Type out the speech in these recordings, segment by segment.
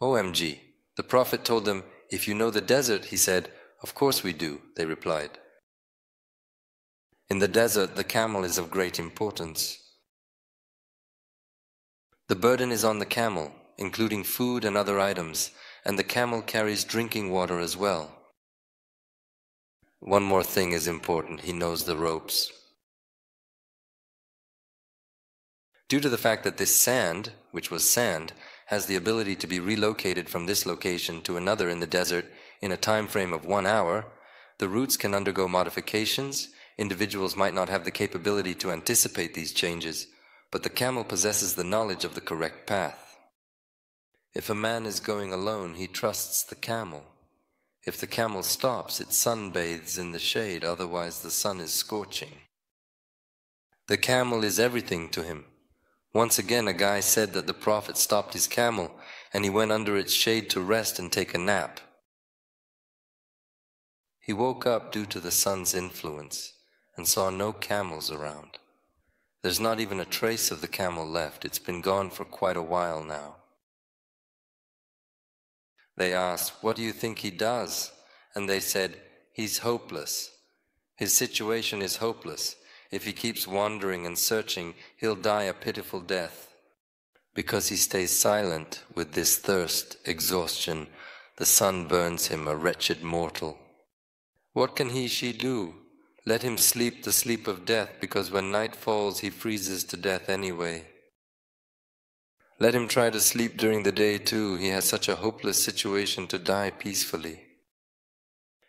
OMG. The Prophet told them, "If you know the desert," he said. "Of course we do," they replied. In the desert, the camel is of great importance. The burden is on the camel, including food and other items, and the camel carries drinking water as well. One more thing is important: he knows the ropes. Due to the fact that this sand, which was sand, has the ability to be relocated from this location to another in the desert in a time frame of 1 hour, the routes can undergo modifications. Individuals might not have the capability to anticipate these changes, but the camel possesses the knowledge of the correct path. If a man is going alone, he trusts the camel. If the camel stops, it sunbathes in the shade, otherwise the sun is scorching. The camel is everything to him. Once again, a guy said that the Prophet stopped his camel and he went under its shade to rest and take a nap. He woke up due to the sun's influence and saw no camels around. There's not even a trace of the camel left. It's been gone for quite a while now. They asked, "What do you think he does?" And they said, "He's hopeless. His situation is hopeless. If he keeps wandering and searching, he'll die a pitiful death. Because he stays silent with this thirst, exhaustion, the sun burns him, a wretched mortal. What can she do? Let him sleep the sleep of death, because when night falls he freezes to death anyway. Let him try to sleep during the day too. He has such a hopeless situation to die peacefully."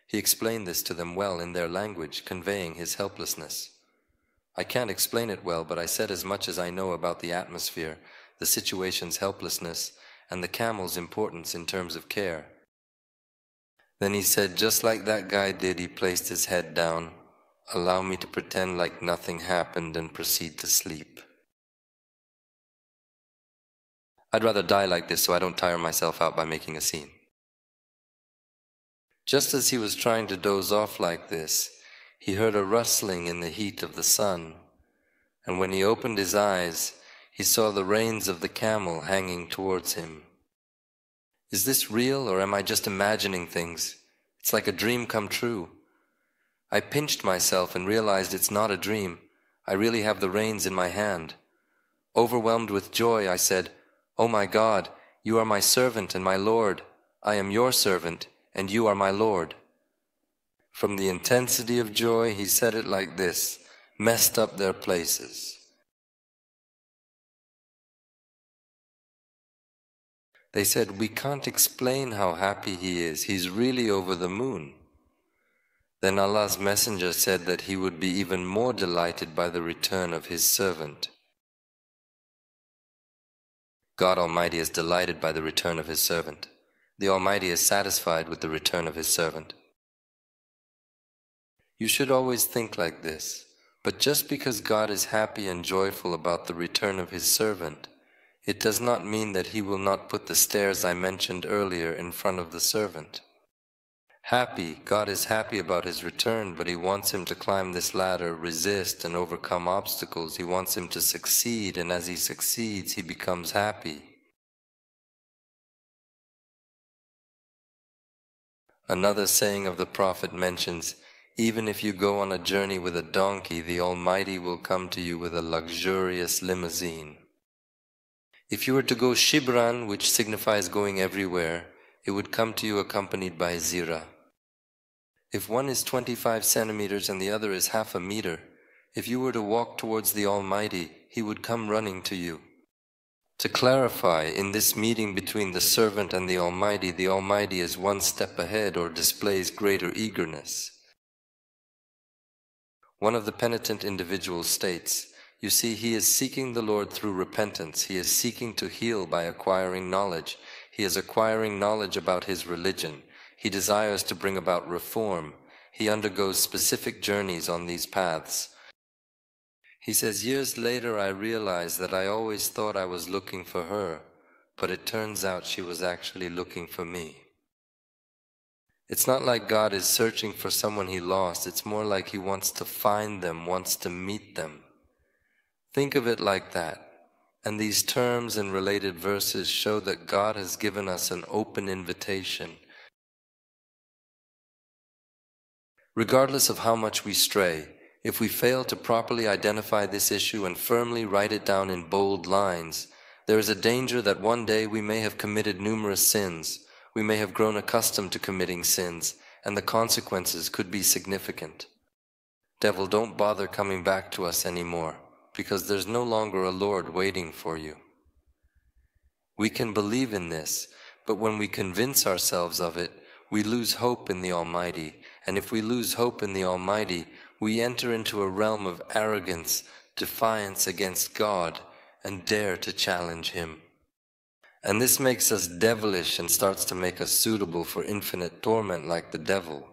He explained this to them well in their language, conveying his helplessness. I can't explain it well, but I said as much as I know about the atmosphere, the situation's helplessness, and the camel's importance in terms of care. Then he said, just like that guy did, he placed his head down. "Allow me to pretend like nothing happened and proceed to sleep." I'd rather die like this so I don't tire myself out by making a scene. Just as he was trying to doze off like this, he heard a rustling in the heat of the sun, and when he opened his eyes, he saw the reins of the camel hanging towards him. Is this real, or am I just imagining things? It's like a dream come true. I pinched myself and realized it's not a dream. I really have the reins in my hand. Overwhelmed with joy, I said, "Oh my God, you are my servant and my Lord. I am your servant, and you are my Lord." From the intensity of joy, he said it like this, "Messed up their places." They said, "We can't explain how happy he is. He's really over the moon." Then Allah's Messenger said that he would be even more delighted by the return of his servant. God Almighty is delighted by the return of his servant. The Almighty is satisfied with the return of his servant. You should always think like this. But just because God is happy and joyful about the return of his servant, it does not mean that he will not put the stairs I mentioned earlier in front of the servant. God is happy about his return, but he wants him to climb this ladder, resist and overcome obstacles. He wants him to succeed, and as he succeeds, he becomes happy. Another saying of the Prophet mentions, "Even if you go on a journey with a donkey, the Almighty will come to you with a luxurious limousine." If you were to go shibran, which signifies going everywhere, it would come to you accompanied by zira. If one is 25 centimeters and the other is half a meter, if you were to walk towards the Almighty, he would come running to you. To clarify, in this meeting between the servant and the Almighty is one step ahead or displays greater eagerness. One of the penitent individuals states, "You see, he is seeking the Lord through repentance. He is seeking to heal by acquiring knowledge. He is acquiring knowledge about his religion. He desires to bring about reform. He undergoes specific journeys on these paths." He says, "Years later I realized that I always thought I was looking for her, but it turns out she was actually looking for me." It's not like God is searching for someone he lost. It's more like he wants to find them, wants to meet them. Think of it like that. And these terms and related verses show that God has given us an open invitation. Regardless of how much we stray, if we fail to properly identify this issue and firmly write it down in bold lines, there is a danger that one day we may have committed numerous sins, we may have grown accustomed to committing sins, and the consequences could be significant. Devil, don't bother coming back to us anymore, because there's no longer a Lord waiting for you. We can believe in this, but when we convince ourselves of it, we lose hope in the Almighty, and if we lose hope in the Almighty, we enter into a realm of arrogance, defiance against God, and dare to challenge Him. And this makes us devilish and starts to make us suitable for infinite torment like the devil.